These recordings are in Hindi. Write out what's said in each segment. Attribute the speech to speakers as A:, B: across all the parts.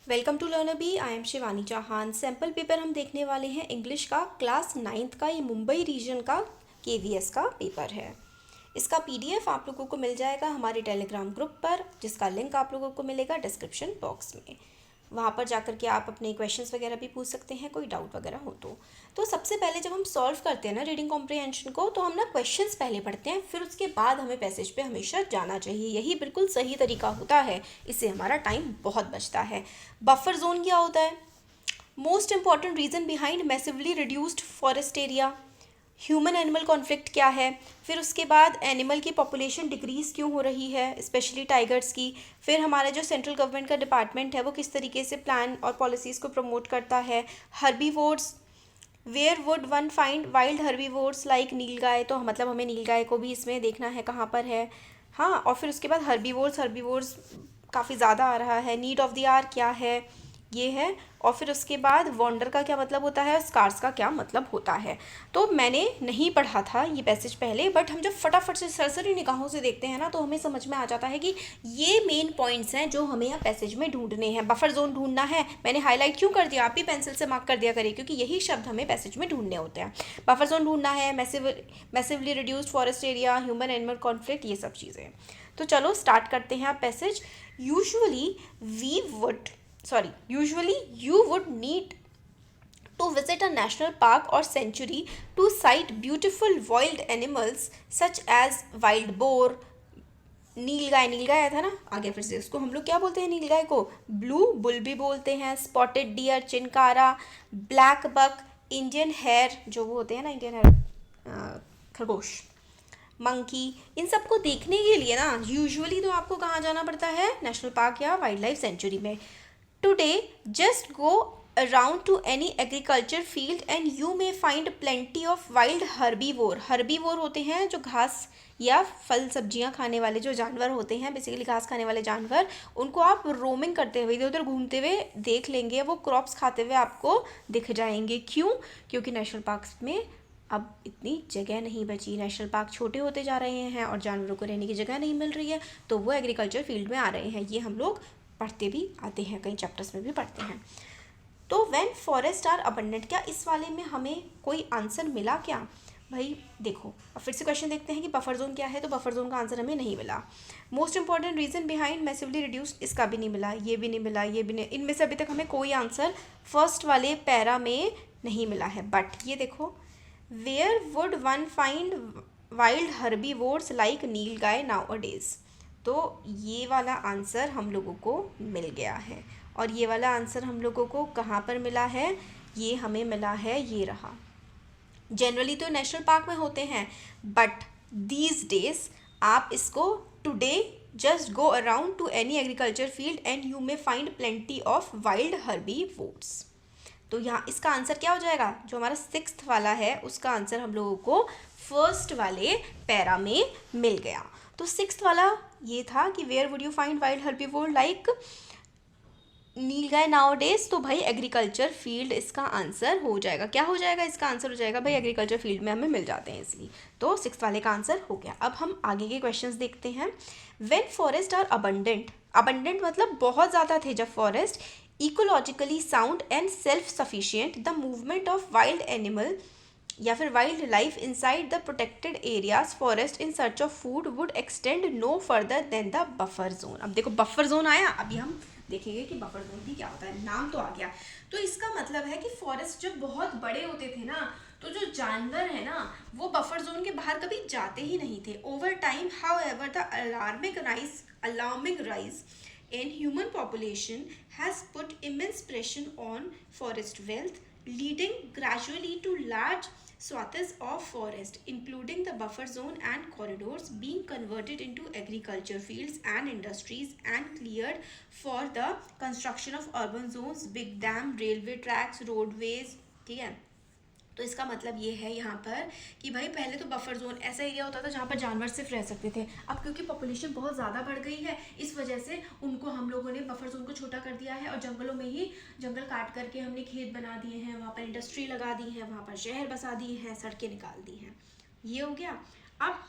A: Welcome to learner B. I am Shivani Chauhan. Sample paper हम देखने वाले हैं इंग्लिश का क्लास 9th का। ये मुंबई रीजन का केवीएस का पेपर है। इसका पीडीएफ आप लोगों को मिल जाएगा हमारे टेलीग्राम ग्रुप पर, जिसका लिंक आप लोगों को मिलेगा डिस्क्रिप्शन बॉक्स में। वहाँ पर जाकर के आप अपने क्वेश्चंस वगैरह भी पूछ सकते हैं, कोई डाउट वगैरह हो तो सबसे पहले जब हम सॉल्व करते हैं ना रीडिंग कॉम्प्रिहेंशन को, तो हम ना क्वेश्चंस पहले पढ़ते हैं, फिर उसके बाद हमें पैसेज पे हमेशा जाना चाहिए। यही बिल्कुल सही तरीका होता है, इससे हमारा टाइम बहुत बचता है। बफर जोन क्या होता है? Most important reason behind massively reduced forest area. Human animal conflict क्या है? फिर उसके बाद एनिमल की पॉपुलेशन डिक्रीज़ क्यों हो रही है, स्पेशली टाइगर्स की। फिर हमारा जो सेंट्रल गवर्नमेंट का डिपार्टमेंट है वो किस तरीके से प्लान और पॉलिसीज़ को प्रमोट करता है। Herbivores, where would one find wild herbivores like nilgai. तो मतलब हमें नीलगाय को भी इसमें देखना है कहाँ पर है। हाँ, और फिर उसके बाद हर्बीवोर्स, हर्बीवोर्स काफ़ी ज़्यादा आ रहा है। नीड ऑफ द आवर क्या है, ये है। और फिर उसके बाद वॉन्डर का क्या मतलब होता है, स्कार्स का क्या मतलब होता है। तो मैंने नहीं पढ़ा था ये पैसेज पहले, बट हम जब फटाफट से सरसरी निगाहों से देखते हैं ना, तो हमें समझ में आ जाता है कि ये मेन पॉइंट्स हैं जो हमें यहाँ पैसेज में ढूंढने हैं। बफर जोन ढूंढना है, मैंने हाईलाइट क्यों कर दिया, आप भी पेंसिल से मार्क कर दिया करिए, क्योंकि यही शब्द हमें पैसेज में ढूंढने होते हैं। बफर जोन ढूंढना है, massively reduced forest area, human animal conflict, ये सब चीज़ें। तो चलो स्टार्ट करते हैं आप passage. Usually we would usually you would need to visit a national park or sanctuary to sight beautiful wild animals such as wild boar। नीलगाय, नीलगाय आया था ना आगे, फिर से उसको हम लोग क्या बोलते हैं, नीलगाय को ब्लू बुल भी बोलते हैं। Spotted deer, chinkara, blackbuck, Indian hare, जो वो होते हैं ना इंडियन हेयर, खरगोश, मंकी। इन सबको देखने के लिए ना यूजुअली तो आपको कहाँ जाना पड़ता है, नेशनल पार्क या वाइल्ड लाइफ सेंचुरी में। Today just go around two any agriculture field and you may find plenty of wild herbivore. Herbivore होते हैं जो घास या फल सब्जियां खाने वाले जो जानवर होते हैं, बेसिकली घास खाने वाले जानवर। उनको आप रोमिंग करते हुए, इधर उधर घूमते हुए देख लेंगे, वो क्रॉप्स खाते हुए आपको दिख जाएंगे। क्यों? क्योंकि नेशनल पार्क्स में अब इतनी जगह नहीं बची, नेशनल पार्क छोटे होते जा रहे हैं और जानवरों को रहने की जगह नहीं मिल रही है, तो वो एग्रीकल्चर फील्ड में आ रहे हैं। ये हम लोग पढ़ते भी आते हैं, कई चैप्टर्स में भी पढ़ते हैं। तो व्हेन फॉरेस्ट आर अबंडेंट, क्या इस वाले में हमें कोई आंसर मिला क्या? भाई देखो, अब फिर से क्वेश्चन देखते हैं कि बफर जोन क्या है। तो बफर जोन का आंसर हमें नहीं मिला। Most important reason behind massively reduced, इसका भी नहीं मिला, ये भी नहीं मिला, ये भी नहीं। इनमें से अभी तक हमें कोई आंसर फर्स्ट वाले पैरा में नहीं मिला है। बट ये देखो, where would one find wild herbivores like nilgai nowadays. तो ये वाला आंसर हम लोगों को मिल गया है। और ये वाला आंसर हम लोगों को कहाँ पर मिला है? ये हमें मिला है, ये रहा। जनरली तो नेशनल पार्क में होते हैं, बट दीज डेज आप इसको today just go around two any agriculture field and you may find plenty of wild herbivores. तो यहाँ इसका आंसर क्या हो जाएगा? जो हमारा 6th वाला है उसका आंसर हम लोगों को फर्स्ट वाले पैरा में मिल गया। तो 6th वाला ये था कि where would you find wild herbivore like nilgai nowadays. तो भाई एग्रीकल्चर फील्ड इसका आंसर हो जाएगा। क्या हो जाएगा? इसका आंसर हो जाएगा भाई एग्रीकल्चर फील्ड में हमें मिल जाते हैं, इसलिए तो 6th वाले का आंसर हो गया। अब हम आगे के क्वेश्चंस देखते हैं। When forest are abundant, abundant मतलब बहुत ज़्यादा थे जब forest, ecologically sound and self sufficient, the movement of wild animal या फिर wildlife inside the protected areas forest in search of food would extend no further than the buffer zone. अब देखो बफर जोन आया, अभी हम देखेंगे कि बफर जोन भी क्या होता है। नाम तो आ गया, तो इसका मतलब है कि फॉरेस्ट जब बहुत बड़े होते थे ना, तो जो जानवर है ना वो बफर जोन के बाहर कभी जाते ही नहीं थे। Over time how ever the alarming rise in human population has put immense pressure on forest wealth, leading gradually to large swaths of forest, including the buffer zone and corridors, being converted into agriculture fields and industries and cleared for the construction of urban zones, big dam, railway tracks, roadways। ठीक है, तो इसका मतलब ये है यहाँ पर कि भाई पहले तो बफर जोन ऐसा एरिया होता था जहाँ पर जानवर सिर्फ रह सकते थे। अब क्योंकि पॉपुलेशन बहुत ज़्यादा बढ़ गई है, इस वजह से उनको हम लोगों ने बफर जोन को छोटा कर दिया है और जंगलों में ही जंगल काट करके हमने खेत बना दिए हैं, वहाँ पर इंडस्ट्री लगा दी है, वहाँ पर शहर बसा दिए हैं, सड़कें निकाल दी हैं। ये हो गया। अब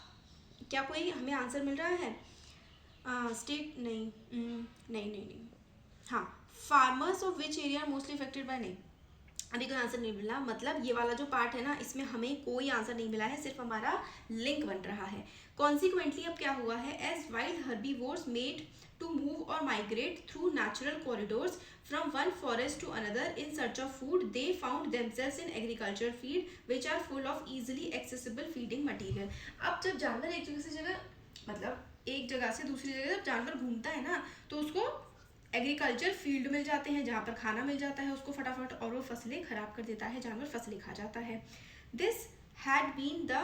A: क्या कोई हमें आंसर मिल रहा है? स्टेट नहीं, नहीं नहीं नहीं, हाँ, farmers of which area mostly affected bye, नहीं, अभी कोई आंसर नहीं मिला, मतलब ये वाला जो पार्ट है ना इसमें हमें कोई आंसर नहीं मिला है, सिर्फ हमारा लिंक बन रहा है। कॉन्सिक्वेंटली अब क्या हुआ है, as wild herbivores made to move or migrate through natural corridors from one forest to another in search of food, they found themselves in agricultural field which are full of easily accessible feeding material। अब जब जानवर एक जगह से जगह, मतलब एक जगह से दूसरी जगह जब जानवर घूमता है ना तो उसको एग्रीकल्चर फील्ड मिल जाते हैं जहाँ पर खाना मिल जाता है उसको फटाफट, और वो फसलें खराब कर देता है, जानवर फसलें खा जाता है। This had been the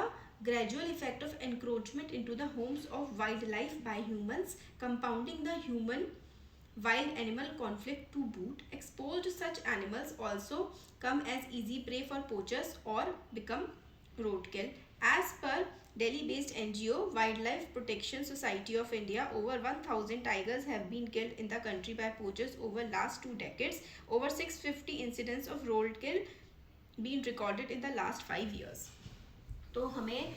A: gradual effect of encroachment into the homes of wildlife by humans, compounding the human wild animal conflict to boot. Exposed such animals also come as easy prey for poachers or become roadkill. As per Delhi-based NGO Wildlife Protection Society of India, over 1,000 tigers have been killed in the country by poachers over last 2 decades. Over 650 incidents of roadkill been recorded in the last 5 years. तो हमें,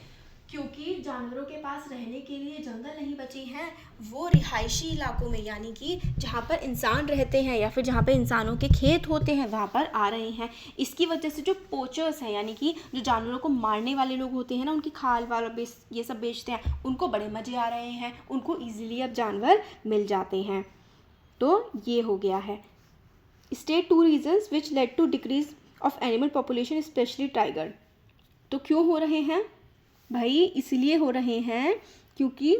A: क्योंकि जानवरों के पास रहने के लिए जंगल नहीं बचे हैं, वो रिहायशी इलाकों में यानी कि जहाँ पर इंसान रहते हैं या फिर जहाँ पर इंसानों के खेत होते हैं वहाँ पर आ रहे हैं। इसकी वजह से जो पोचर्स हैं यानी कि जो जानवरों को मारने वाले लोग होते हैं ना, उनकी खाल वाल ये सब बेचते हैं, उनको बड़े मज़े आ रहे हैं, उनको ईजिली अब जानवर मिल जाते हैं। तो ये हो गया है। State 2 reasons which led to decrease of animal population specially tiger. तो क्यों हो रहे हैं भाई, इसलिए हो रहे हैं क्योंकि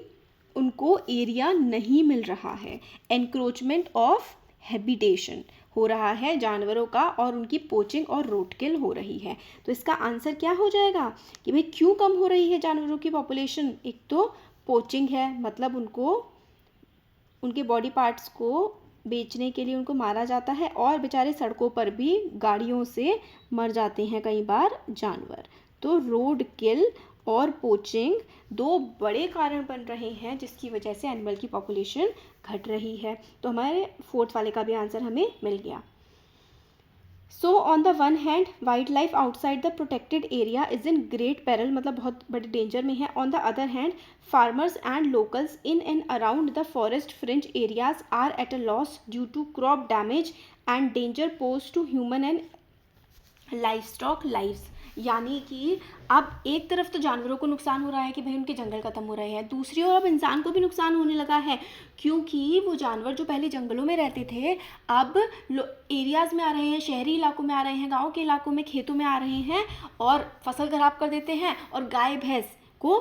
A: उनको एरिया नहीं मिल रहा है, एनक्रोचमेंट ऑफ हैबिटेशन हो रहा है जानवरों का और उनकी पोचिंग और रोडकिल हो रही है। तो इसका आंसर क्या हो जाएगा कि भाई क्यों कम हो रही है जानवरों की पॉपुलेशन। एक तो पोचिंग है, मतलब उनको उनके बॉडी पार्ट्स को बेचने के लिए उनको मारा जाता है, और बेचारे सड़कों पर भी गाड़ियों से मर जाते हैं कई बार जानवर। तो रोड किल और पोचिंग 2 बड़े कारण बन रहे हैं जिसकी वजह से एनिमल की पॉपुलेशन घट रही है। तो हमारे 4th वाले का भी आंसर हमें मिल गया। So on the one hand wildlife outside the protected area is in great peril, मतलब बहुत बड़े डेंजर में है। On the other hand farmers and locals in and around the forest fringe areas are at a loss due to crop damage and danger pose to human and livestock lives. यानी कि अब एक तरफ तो जानवरों को नुकसान हो रहा है कि भाई उनके जंगल खत्म हो रहे हैं, दूसरी ओर अब इंसान को भी नुकसान होने लगा है, क्योंकि वो जानवर जो पहले जंगलों में रहते थे अब एरियाज़ में आ रहे हैं, शहरी इलाकों में आ रहे हैं, गाँव के इलाकों में, खेतों में आ रहे हैं और फसल खराब कर देते हैं और गाय भैंस को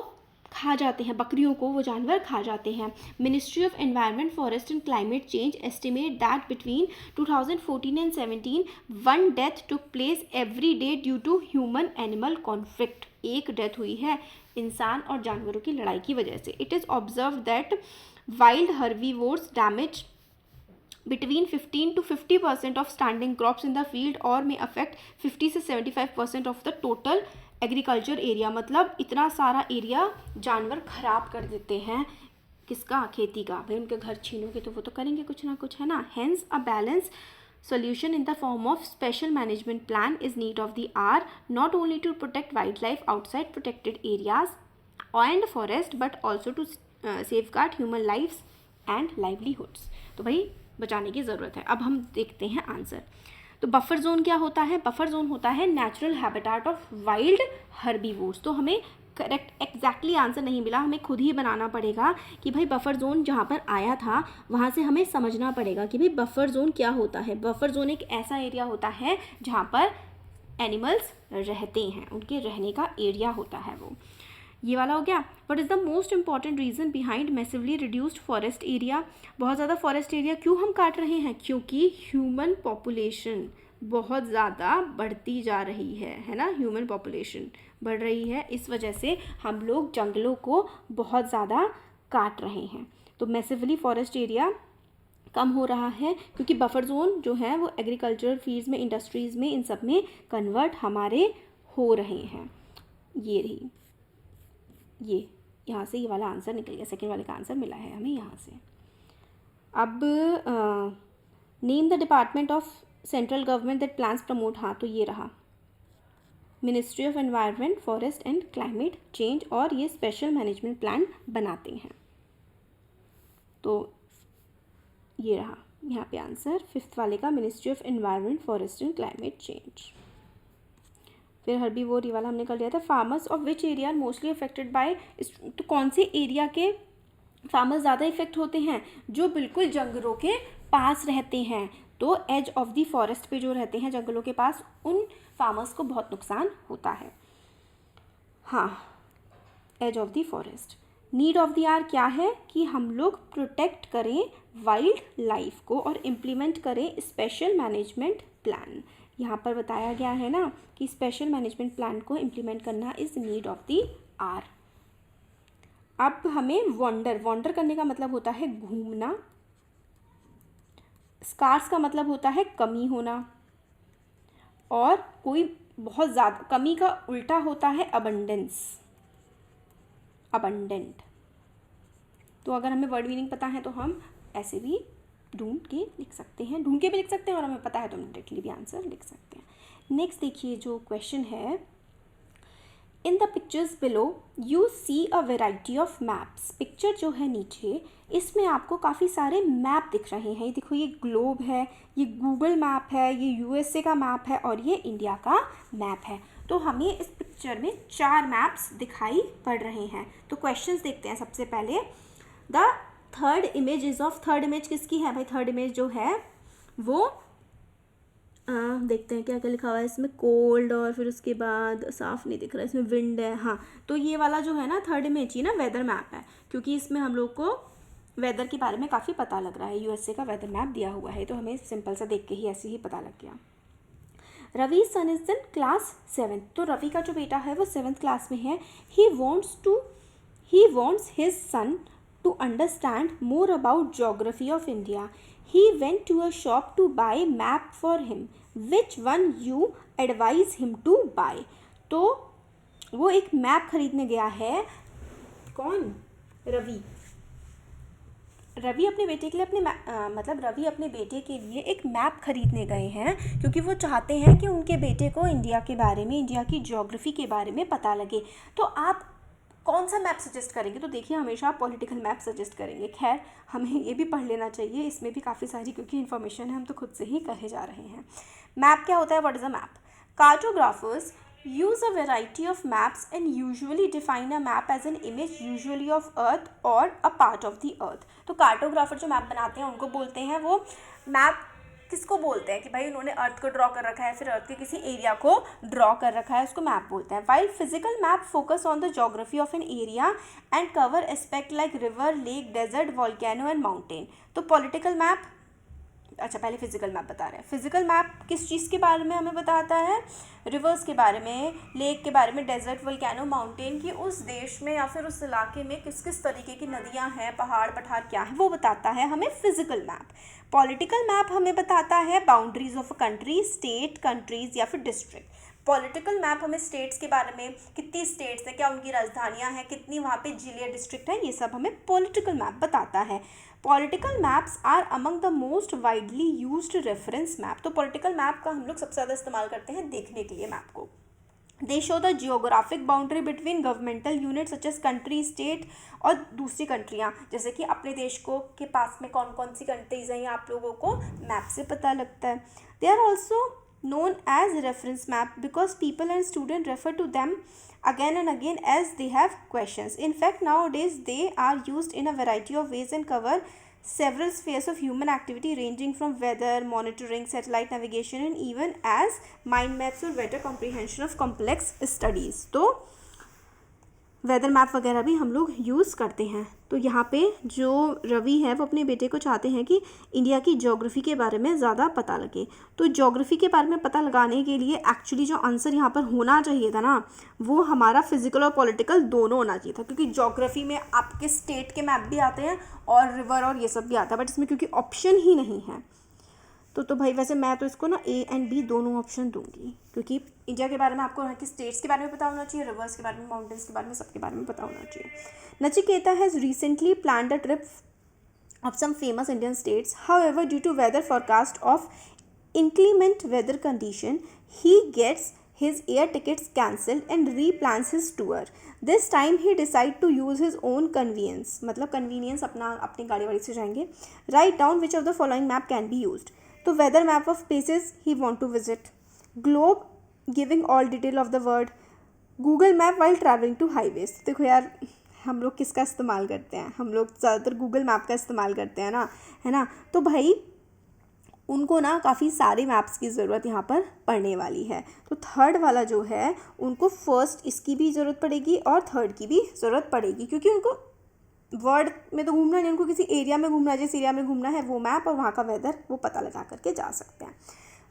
A: खा जाते हैं, बकरियों को वो जानवर खा जाते हैं। Ministry of environment forest and climate change estimate that between 2014 and 17 1 death took place every day due to human animal conflict. एक डेथ हुई है इंसान और जानवरों की लड़ाई की वजह से। It is observe that wild herbivores damage between 15 to 50% of standing crops in the field और may affect 50 से 75% of the total agriculture area. मतलब इतना सारा एरिया जानवर खराब कर देते हैं, किसका, खेती का। भाई उनके घर छीनोगे तो वो तो करेंगे कुछ ना कुछ, है ना। Hence a balance solution in the form of special management plan is need of the hour, not only to protect wildlife outside protected areas and forest but also to safeguard human lives and livelihoods। तो भाई बचाने की ज़रूरत है। अब हम देखते हैं आंसर। तो बफर जोन क्या होता है, बफर जोन होता है natural habitat of wild herbivores. तो हमें करेक्ट एग्जैक्टली आंसर नहीं मिला, हमें खुद ही बनाना पड़ेगा कि भाई बफर जोन जहाँ पर आया था वहाँ से हमें समझना पड़ेगा कि भाई बफर जोन क्या होता है। बफर जोन एक ऐसा एरिया होता है जहाँ पर एनिमल्स रहते हैं, उनके रहने का एरिया होता है वो। ये वाला हो गया। What is the most important reason behind massively reduced forest area. बहुत ज़्यादा फॉरेस्ट एरिया क्यों हम काट रहे हैं, क्योंकि ह्यूमन पॉपुलेशन बहुत ज़्यादा बढ़ती जा रही है ना। ह्यूमन पॉपुलेशन बढ़ रही है, इस वजह से हम लोग जंगलों को बहुत ज़्यादा काट रहे हैं। तो मैसिवली फॉरेस्ट एरिया कम हो रहा है क्योंकि बफर जोन जो है वो एग्रीकल्चरल फील्ड्स में, इंडस्ट्रीज़ में, इन सब में कन्वर्ट हमारे हो रहे हैं। ये रही, ये यहाँ से ये वाला आंसर निकल गया, सेकेंड वाले का आंसर मिला है हमें यहाँ से। अब name the department of central government that plans promote. हाँ, तो ये रहा ministry of environment forest and climate change, और ये स्पेशल मैनेजमेंट प्लान बनाते हैं। तो ये रहा यहाँ पे आंसर 5th वाले का ministry of environment, forest and climate change. फिर हर्बीवोर ये वाला हमने कर लिया था। Farmers of which area are mostly affected by, तो कौन से एरिया के फार्मर्स ज़्यादा इफेक्ट होते हैं? जो बिल्कुल जंगलों के पास रहते हैं, तो एज ऑफ द फॉरेस्ट पे जो रहते हैं जंगलों के पास, उन फार्मर्स को बहुत नुकसान होता है। हाँ, edge of the forest. Need of the hour क्या है कि हम लोग प्रोटेक्ट करें वाइल्ड लाइफ को और इम्प्लीमेंट करें स्पेशल मैनेजमेंट प्लान। यहाँ पर बताया गया है ना कि स्पेशल मैनेजमेंट प्लान को इम्प्लीमेंट करना is need of the hour. अब हमें वॉन्डर करने का मतलब होता है घूमना, स्कार्स का मतलब होता है कमी होना, और कोई बहुत ज़्यादा, कमी का उल्टा होता है अबंडेंस, अबंडेंट। तो अगर हमें वर्ड मीनिंग पता है तो हम ऐसे भी ढूंढ के लिख सकते हैं, ढूंढ के भी लिख सकते हैं, और हमें पता है तो हम डायरेक्टली भी आंसर लिख सकते हैं। नेक्स्ट देखिए जो क्वेश्चन है, in the pictures below you see a variety of maps. Picture जो है नीचे, इसमें आपको काफ़ी सारे मैप दिख रहे हैं। ये देखो, ये ग्लोब है, ये गूगल मैप है, ये यूएसए का मैप है, और ये इंडिया का मैप है। तो हमें इस पिक्चर में 4 मैप्स दिखाई पड़ रहे हैं। तो क्वेश्चंस देखते हैं। सबसे पहले the third image is of, third image किसकी है भाई? थर्ड इमेज जो है वो देखते हैं क्या क्या लिखा हुआ है इसमें, कोल्ड, और फिर उसके बाद साफ नहीं दिख रहा है, इसमें विंड है। हाँ, तो ये वाला जो है ना थर्ड इमेज ही ना वेदर मैप है, क्योंकि इसमें हम लोग को वेदर के बारे में काफ़ी पता लग रहा है। यूएसए का वेदर मैप दिया हुआ है, तो हमें सिंपल सा देख के ही ऐसे ही पता लग गया। रवि सन इज इन क्लास 7। तो रवि का जो बेटा है वो 7th क्लास में है। He wants his son to understand more about geography of India. He went to a shop to buy map for him. Which one you advise him to buy? तो वो एक मैप खरीदने गया है। कौन? रवि। रवि अपने बेटे के लिए रवि अपने बेटे के लिए एक मैप खरीदने गए हैं, क्योंकि वो चाहते हैं कि उनके बेटे को इंडिया के बारे में, इंडिया की ज्योग्राफी के बारे में पता लगे। तो आप कौन सा मैप सजेस्ट करेंगे? तो देखिए, हमेशा आप पॉलिटिकल मैप सजेस्ट करेंगे। खैर, हमें ये भी पढ़ लेना चाहिए, इसमें भी काफ़ी सारी क्योंकि इन्फॉर्मेशन है, हम तो खुद से ही कहे जा रहे हैं। मैप क्या होता है? What is a map? Cartographers use a variety of maps and usually define a map as an image usually of earth और a part of the earth. तो कार्टोग्राफर जो मैप बनाते हैं उनको बोलते हैं, वो मैप किसको बोलते हैं कि भाई उन्होंने अर्थ को ड्रॉ कर रखा है, फिर अर्थ के किसी एरिया को ड्रॉ कर रखा है, उसको मैप बोलते हैं। While physical map focus on the geography of an area and cover aspect like river, lake, desert, volcano and mountain. तो पॉलिटिकल मैप, अच्छा पहले फिजिकल मैप बता रहे हैं। फिजिकल मैप किस चीज़ के बारे में हमें बताता है? रिवर्स के बारे में, लेक के बारे में, डेजर्ट, वोल्केनो, माउंटेन की उस देश में या फिर उस इलाके में किस किस तरीके की नदियां हैं, पहाड़ पठार क्या है, वो बताता है हमें फिजिकल मैप। पॉलिटिकल मैप हमें बताता है boundaries of a country, state, countries या फिर डिस्ट्रिक्ट। पॉलिटिकल मैप हमें स्टेट्स के बारे में, कितनी स्टेट्स हैं, क्या उनकी राजधानियां हैं, कितनी वहाँ पे जिले डिस्ट्रिक्ट हैं, ये सब हमें पॉलिटिकल मैप बताता है। Political maps are among the most widely used reference map. तो पॉलिटिकल मैप का हम लोग सबसे ज़्यादा इस्तेमाल करते हैं देखने के लिए मैप को। They show the geographic boundary between governmental unit such as country, state और दूसरी कंट्रियाँ, जैसे कि अपने देश को के पास में कौन कौन सी कंट्रीज हैं, आप लोगों को मैप से पता लगता है। They are also known as reference map because people and students refer to them again and again as they have questions. In fact, nowadays they are used in a variety of ways and cover several spheres of human activity ranging from weather monitoring, satellite navigation and even as mind maps or better comprehension of complex studies. तो वेदर मैप वगैरह भी हम लोग यूज़ करते हैं। तो यहाँ पे जो रवि है वो अपने बेटे को चाहते हैं कि इंडिया की ज्योग्राफी के बारे में ज़्यादा पता लगे। तो ज्योग्राफी के बारे में पता लगाने के लिए एक्चुअली जो आंसर यहाँ पर होना चाहिए था ना, वो हमारा फिजिकल और पॉलिटिकल दोनों होना चाहिए था, क्योंकि ज्योग्राफी में आपके स्टेट के मैप भी आते हैं और रिवर और ये सब भी आता है, बट इसमें क्योंकि ऑप्शन ही नहीं है तो भाई वैसे मैं तो इसको ना ए एंड बी दोनों ऑप्शन दूंगी, क्योंकि इंडिया के बारे में आपको वहाँ की स्टेट्स के बारे में पता होना चाहिए, रिवर्स के बारे में, माउंटेन्स के बारे में, सबके बारे में पता होना चाहिए। Nachiketa has recently planned a trip of some famous Indian states. However, due to weather forecast of inclement weather condition, he gets his air tickets cancelled and replans his tour. This time he decide to use his own convenience, मतलब convenience अपनी गाड़ी वाड़ी से जाएंगे. Write down which of the following map can be used. तो weather map of places he want to visit. Globe giving all detail of the world. Google map while traveling to highways. देखो यार, हम लोग किसका इस्तेमाल करते हैं? हम लोग ज़्यादातर गूगल मैप का इस्तेमाल करते हैं ना, है ना. तो भाई उनको ना काफ़ी सारे मैप्स की ज़रूरत यहाँ पर पड़ने वाली है. तो थर्ड वाला जो है उनको फर्स्ट इसकी भी ज़रूरत पड़ेगी और थर्ड की भी ज़रूरत पड़ेगी, क्योंकि उनको वर्ल्ड में तो घूमना नहीं, उनको किसी एरिया में घूमना, जिस एरिया में घूमना है वो मैप और वहाँ का वेदर वो पता लगा करके जा सकते हैं.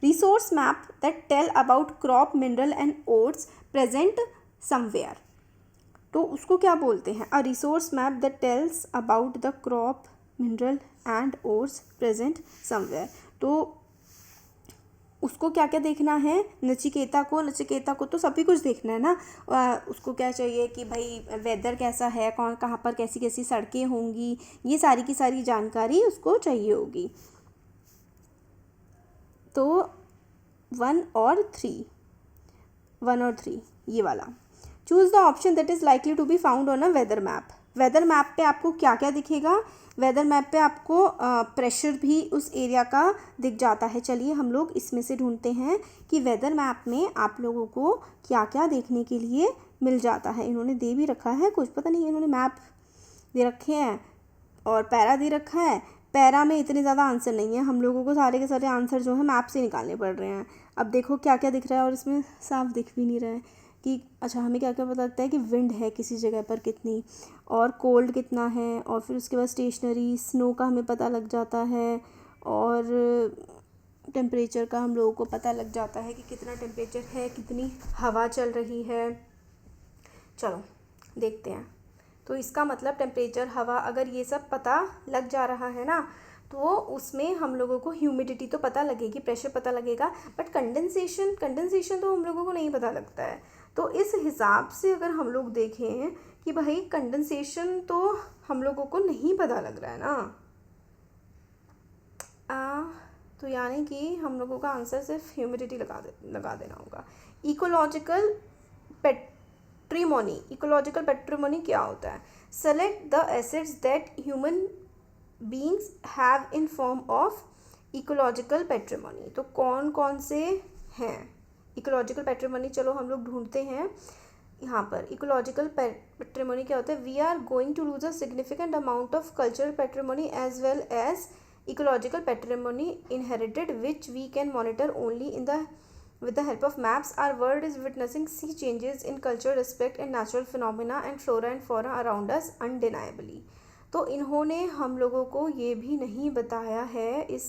A: Resource map that tell about crop, mineral and oats present somewhere. तो उसको क्या बोलते हैं? A resource map that tells about the crop, mineral and oats present somewhere. तो उसको क्या क्या देखना है? नचिकेता को तो सभी कुछ देखना है ना. उसको क्या चाहिए कि भाई वेदर कैसा है, कौन कहाँ पर कैसी कैसी सड़कें होंगी, ये सारी की सारी जानकारी उसको चाहिए होगी. तो 1 और 3 ये वाला. Choose the option that is likely to be found on a weather map. Weather map पे आपको क्या क्या दिखेगा? वेदर मैप पे आपको प्रेशर भी उस एरिया का दिख जाता है. चलिए हम लोग इसमें से ढूंढते हैं कि वेदर मैप में आप लोगों को क्या क्या देखने के लिए मिल जाता है. इन्होंने दे भी रखा है कुछ, पता नहीं इन्होंने मैप दे रखे हैं और पैरा दे रखा है. पैरा में इतने ज़्यादा आंसर नहीं है, हम लोगों को सारे के सारे आंसर जो है मैप से निकालने पड़ रहे हैं. अब देखो क्या क्या दिख रहा है और इसमें साफ दिख भी नहीं रहा है कि अच्छा हमें क्या क्या पता लगता है कि विंड है किसी जगह पर कितनी, और कोल्ड कितना है, और फिर उसके बाद स्टेशनरी स्नो का हमें पता लग जाता है, और टेम्परेचर का हम लोगों को पता लग जाता है कि कितना टेम्परेचर है, कितनी हवा चल रही है. चलो देखते हैं. तो इसका मतलब टेम्परेचर, हवा, अगर ये सब पता लग जा रहा है ना, तो उसमें हम लोगों को ह्यूमिडिटी तो पता लगेगी, प्रेशर पता लगेगा, बट कंडेंसेशन तो हम लोगों को नहीं पता लगता है. तो इस हिसाब से अगर हम लोग देखें कि भाई कंडेंसेशन तो हम लोगों को नहीं पता लग रहा है ना, तो यानी कि हम लोगों का आंसर सिर्फ ह्यूमिडिटी लगा देना होगा. इकोलॉजिकल पेट्रिमोनी क्या होता है? Select the assets that human beings have in form of ecological patrimony. तो कौन कौन से हैं इकोलॉजिकल पेट्रिमोनी? चलो हम लोग ढूंढते हैं यहाँ पर. इकोलॉजिकल पेट्रिमोनी क्या होता है? We are going to lose a significant amount of cultural patrimony as well as ecological patrimony inherited which we can monitor only in the with the help of maps. Our world is witnessing sea changes in cultural respect and natural phenomena and flora and fauna around us undeniably. तो इन्होंने हम लोगों को ये भी नहीं बताया है इस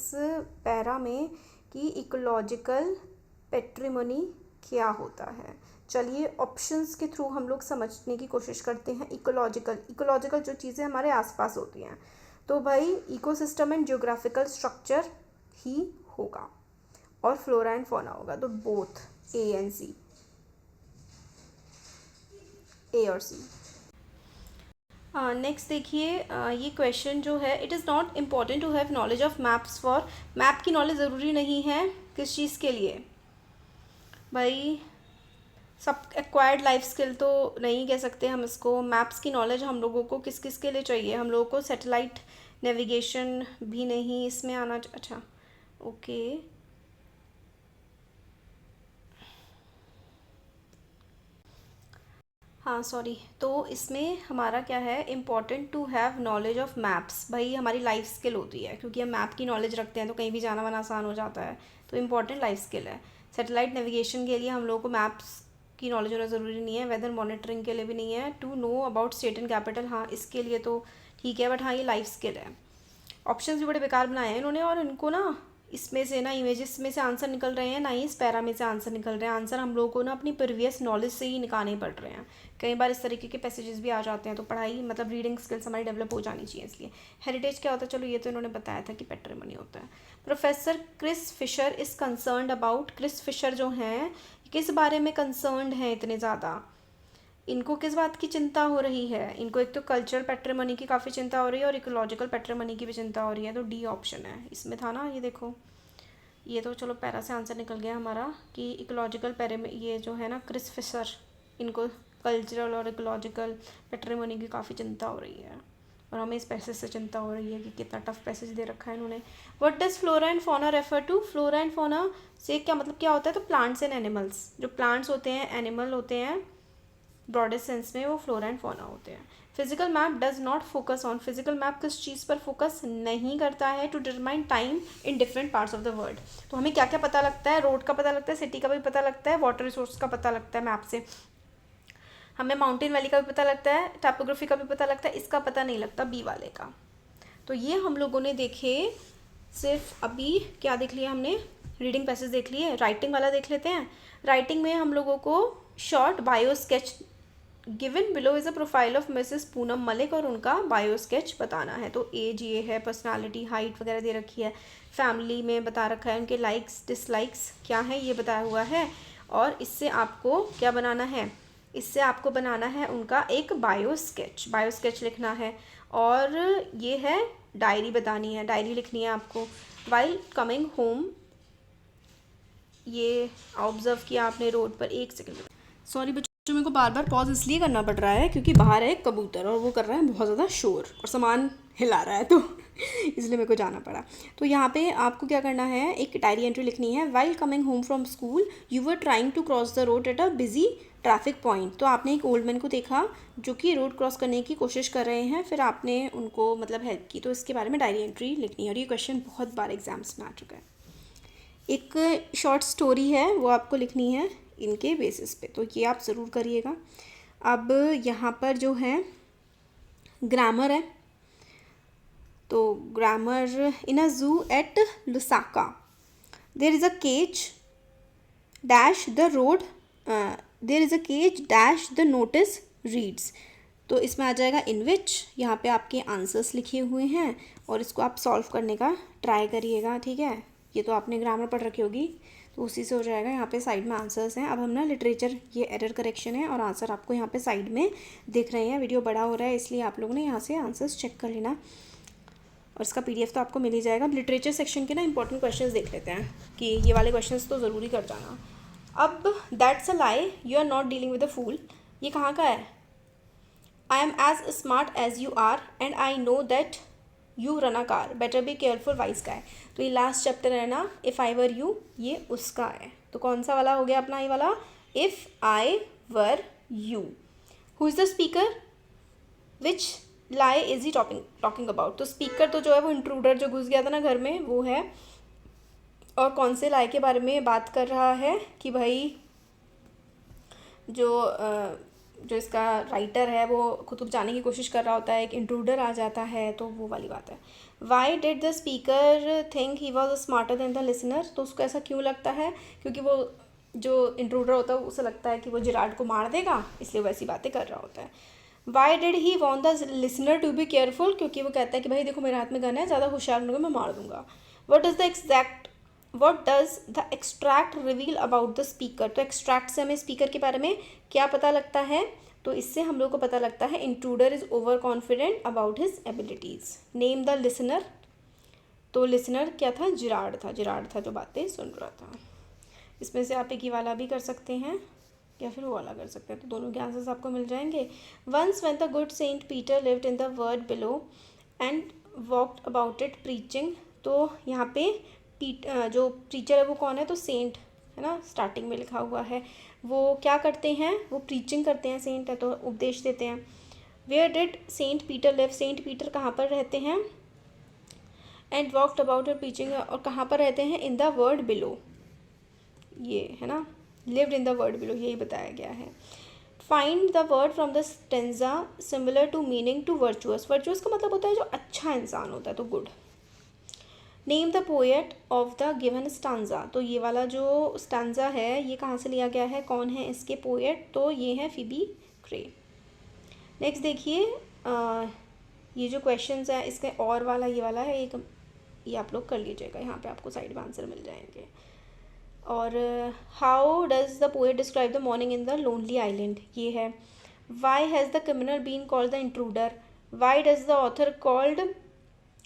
A: पैरा में कि इकोलॉजिकल पेट्रिमोनी क्या होता है. चलिए ऑप्शंस के थ्रू हम लोग समझने की कोशिश करते हैं. इकोलॉजिकल जो चीज़ें हमारे आसपास होती हैं, तो भाई इकोसिस्टम एंड जियोग्राफिकल स्ट्रक्चर ही होगा और फ्लोरा एंड फौना होगा. तो बोथ ए एंड सी, ए और सी. नेक्स्ट देखिए, ये क्वेश्चन जो है, it is not important to have knowledge of maps for. Map की नॉलेज ज़रूरी नहीं है किस चीज़ के लिए? भाई सब एक्वायर्ड लाइफ स्किल तो नहीं कह सकते हम इसको. मैप्स की नॉलेज हम लोगों को किस किस के लिए चाहिए? हम लोगों को सैटेलाइट नेविगेशन भी नहीं इसमें आना. अच्छा ओके, हाँ सॉरी. तो इसमें हमारा क्या है, important to have knowledge of maps. भाई हमारी लाइफ स्किल होती है, क्योंकि हम मैप की नॉलेज रखते हैं तो कहीं भी जाना वाना आसान हो जाता है. तो इम्पॉर्टेंट लाइफ स्किल है. सैटेलाइट नेविगेशन के लिए हम लोगों को मैप्स की नॉलेज होना ज़रूरी नहीं है. वेदर मॉनिटरिंग के लिए भी नहीं है. To know about state and capital, हाँ इसके लिए तो ठीक है, बट हाँ ये लाइफ स्किल है. ऑप्शंस भी बड़े बेकार बनाए हैं इन्होंने, और इनको ना इसमें से ना इमेजेस में से आंसर निकल रहे हैं, ना ही इस पैरा में से आंसर निकल रहे हैं. आंसर हम लोगों को ना अपनी प्रीवियस नॉलेज से ही निकालने पड़ रहे हैं. कई बार इस तरीके के पैसेजेस भी आ जाते हैं, तो पढ़ाई मतलब रीडिंग स्किल्स हमारी डेवलप हो जानी चाहिए. इसलिए हेरिटेज क्या होता है? चलो ये तो इन्होंने बताया था कि पेट्रिमोनी होता है. Professor Chris Fisher is concerned about. Chris Fisher जो हैं किस बारे में कंसर्न्ड हैं इतने ज़्यादा? इनको किस बात की चिंता हो रही है? इनको एक तो कल्चरल पेट्रिमोनी की काफ़ी चिंता हो रही है और इकोलॉजिकल पेट्रिमोनी की भी चिंता हो रही है. तो डी ऑप्शन है इसमें था ना, ये देखो ये तो चलो पैरा से आंसर निकल गया हमारा कि इकोलॉजिकल ये जो है ना क्रिस फिशर, इनको कल्चरल और इकोलॉजिकल पैट्रिमोनी की काफ़ी चिंता हो रही है और हमें इस पैसेज से चिंता हो रही है कि कितना टफ पैसेज दे रखा है इन्होंने। What does flora and fauna refer to? Flora and fauna से क्या मतलब क्या होता है? तो प्लांट्स एंड एनिमल्स, जो प्लांट्स होते हैं, एनिमल होते हैं ब्रॉडेस्ट सेंस में, वो फ्लोरा एंड फौना होते हैं। Physical map does not focus on, physical map किस चीज़ पर फोकस नहीं करता है? To determine time in different parts of the world. तो हमें क्या क्या पता लगता है? रोड का पता लगता है, सिटी का भी पता लगता है, वाटर रिसोर्स का पता लगता है मैप से, हमें माउंटेन वैली का भी पता लगता है, टाइपोग्राफी का भी पता लगता है, इसका पता नहीं लगता बी वाले का। तो ये हम लोगों ने देखे, सिर्फ अभी क्या देख लिया हमने? रीडिंग पैसेज देख लिए। राइटिंग वाला देख लेते हैं। राइटिंग में हम लोगों को short bio sketch given below is a profile of Mrs Poonam Malik, और उनका बायो स्केच बताना है। तो एज ये है, पर्सनालिटी, हाइट वगैरह दे रखी है, फैमिली में बता रखा है, उनके लाइक्स डिसलाइक्स क्या है ये बताया हुआ है, और इससे आपको क्या बनाना है? इससे आपको बनाना है उनका एक बायो स्केच लिखना है, और ये है डायरी बतानी है, डायरी लिखनी है आपको। वाइल कमिंग होम, ये ऑब्जर्व किया आपने रोड पर। एक सेकंड, सॉरी बच्चों, मेरे को बार बार पॉज इसलिए करना पड़ रहा है क्योंकि बाहर है एक कबूतर और वो कर रहा है बहुत ज़्यादा शोर और सामान हिला रहा है, तो इसलिए मेरे को जाना पड़ा। तो यहाँ पे आपको क्या करना है? एक डायरी एंट्री लिखनी है। While coming home from school you were trying to cross the road at a busy traffic point. तो आपने एक ओल्ड मैन को देखा जो कि रोड क्रॉस करने की कोशिश कर रहे हैं, फिर आपने उनको मतलब हेल्प की। तो इसके बारे में डायरी एंट्री लिखनी है, और ये क्वेश्चन बहुत बार एग्जाम्स में आ चुका है। एक शॉर्ट स्टोरी है, वो आपको लिखनी है इनके बेसिस पे, तो ये आप ज़रूर करिएगा। अब यहाँ पर जो है ग्रामर है, तो grammar, in a zoo at Lusaka there is a cage dash the road, there is a cage dash the notice reads. तो इसमें आ जाएगा इन विच, यहाँ पे आपके आंसर्स लिखे हुए हैं और इसको आप सॉल्व करने का ट्राई करिएगा, ठीक है। ये तो आपने ग्रामर पढ़ रखी होगी तो उसी से हो जाएगा। यहाँ पे साइड में आंसर्स हैं। अब हम ना लिटरेचर, ये एरर करेक्शन है और आंसर आपको यहाँ पे साइड में दिख रहे हैं। वीडियो बड़ा हो रहा है इसलिए आप लोगों ने यहाँ से आंसर्स चेक कर लेना, और इसका PDF तो आपको मिल ही जाएगा। अब लिटरेचर सेक्शन के ना इंपॉर्टेंट क्वेश्चंस देख लेते हैं कि ये वाले क्वेश्चंस तो ज़रूरी कर जाना। अब that's a lie, you are not dealing with a fool, ये कहाँ का है? I am as smart as you are and I know that you run a car, better be careful वाइज का है। तो ये लास्ट चैप्टर है ना, इफ़ आई वर यू, ये उसका है। तो कौन सा वाला हो गया अपना ये वाला? If I were you. Who is the speaker? Which lie is he talking about? तो स्पीकर तो जो है वो इंट्रूडर जो घुस गया था ना घर में, वो है। और कौन से लाई के बारे में बात कर रहा है कि भाई जो इसका राइटर है वो खुद जाने की कोशिश कर रहा होता है, एक इंट्रूडर आ जाता है, तो वो वाली बात है। Why did the speaker think he was smarter than the listener? तो उसको ऐसा क्यों लगता है? क्योंकि वो जो इंट्रूडर होता है उसे लगता है कि वो जिराड को मार देगा, इसलिए वैसी बातें कर रहा होता है। Why did he want the listener to be careful? क्योंकि वो कहता है कि भाई देखो मेरे हाथ में गन है, ज़्यादा होशियार बनोगे मैं मार दूंगा। What does the extract reveal about the speaker? तो एक्सट्रैक्ट से हमें स्पीकर के बारे में क्या पता लगता है? तो इससे हम लोग को पता लगता है intruder is over confident about his abilities. Name the listener, तो लिसनर क्या था? जिराड था जो बातें सुन रहा था। इसमें से आप एक ही वाला भी कर सकते हैं या फिर वो वाला कर सकते हैं, तो दोनों के आंसर्स आपको मिल जाएंगे। Once when the good saint Peter lived in the world below and walked about it preaching. तो यहाँ पे जो प्रीचर है वो कौन है? तो सेंट है ना, स्टार्टिंग में लिखा हुआ है। वो क्या करते हैं? वो प्रीचिंग करते हैं, सेंट है तो उपदेश देते हैं। Where did saint Peter live? Saint Peter कहाँ पर रहते हैं? And walked about it preaching, और कहाँ पर रहते हैं? इन द वर्ल्ड बिलो, ये है ना, lived in the world below, यही बताया गया है। Find the word from the stanza similar to meaning to virtuous. Virtuous का मतलब होता है जो अच्छा इंसान होता है, तो good. Name the poet of the given stanza. तो ये वाला जो स्टांजा है ये कहाँ से लिया गया है? कौन है इसके पोएट? तो ये है फिबी क्रे। नेक्स्ट देखिए, ये जो क्वेश्चंस है इसके और वाला ये वाला है एक, ये आप लोग कर लीजिएगा, यहाँ पे आपको साइड में आंसर मिल जाएंगे। और how does the poet describe the morning in the lonely island, ये है। Why has the criminal been called the intruder? Why does the author called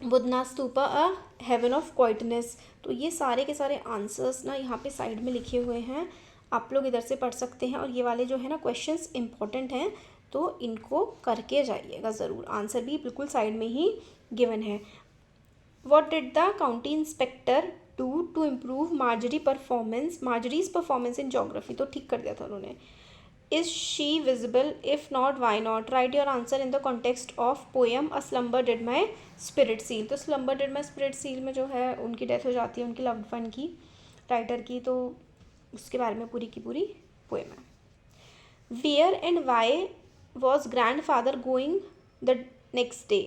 A: Boudhanath stupa a heaven of quietness. तो ये सारे के सारे आंसर्स ना यहाँ पे साइड में लिखे हुए हैं, आप लोग इधर से पढ़ सकते हैं। और ये वाले जो है ना क्वेश्चंस इंपॉर्टेंट हैं, तो इनको करके जाइएगा ज़रूर। आंसर भी बिल्कुल साइड में ही गिवन है। What did the county inspector do to improve Marjorie's performance in geography? तो ठीक कर दिया था उन्होंने। Is she visible? If not, why not? Write your answer in the context of poem A Slumber Did My Spirit Seal। तो Slumber Did My Spirit Seal में जो है उनकी डेथ हो जाती है, उनकी लव्ड वन की, राइटर की, तो उसके बारे में पूरी की पूरी पोएम है। Where and why was grandfather going the next day?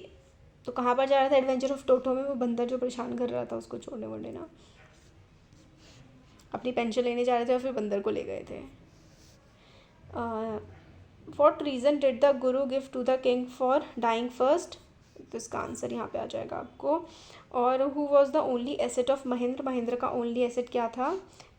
A: तो कहाँ पर जा रहा था एडवेंचर ऑफ टोटो में? वो बंदर जो परेशान कर रहा था उसको छोड़ने वोड़ने ना, अपनी पेंशन लेने जा रहे थे और फिर बंदर को ले गए थे। What reason did the guru give to the king for dying first? तो इसका आंसर यहाँ पे आ जाएगा आपको। और who was the only asset of Mahendra? Mahendra का ओनली एसेट क्या था?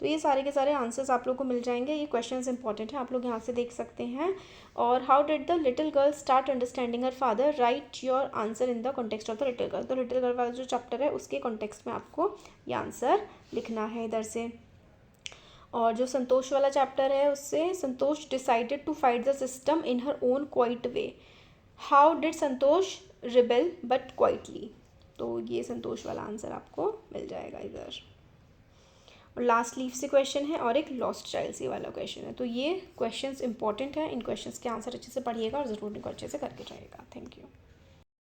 A: तो ये सारे के सारे आंसर्स आप लोग को मिल जाएंगे। ये क्वेश्चंस इंपॉर्टेंट हैं, आप लोग यहाँ से देख सकते हैं। और how did the little girl start understanding her father? Right your answer in the context of the little girl. तो लिटिल गर्ल वाला जो चैप्टर है उसके कॉन्टेक्स्ट में आपको ये आंसर लिखना है इधर से। और जो संतोष वाला चैप्टर है उससे, Santosh decided to fight the system in her own quiet way. How did Santosh rebel but quietly? तो ये संतोष वाला आंसर आपको मिल जाएगा इधर। और लास्ट लीव से क्वेश्चन है और एक लॉस्ट चाइल्ड से वाला क्वेश्चन है। तो ये क्वेश्चंस इंपॉर्टेंट है, इन क्वेश्चंस के आंसर अच्छे से पढ़िएगा और ज़रूर इनको अच्छे से करके जाइएगा। Thank you.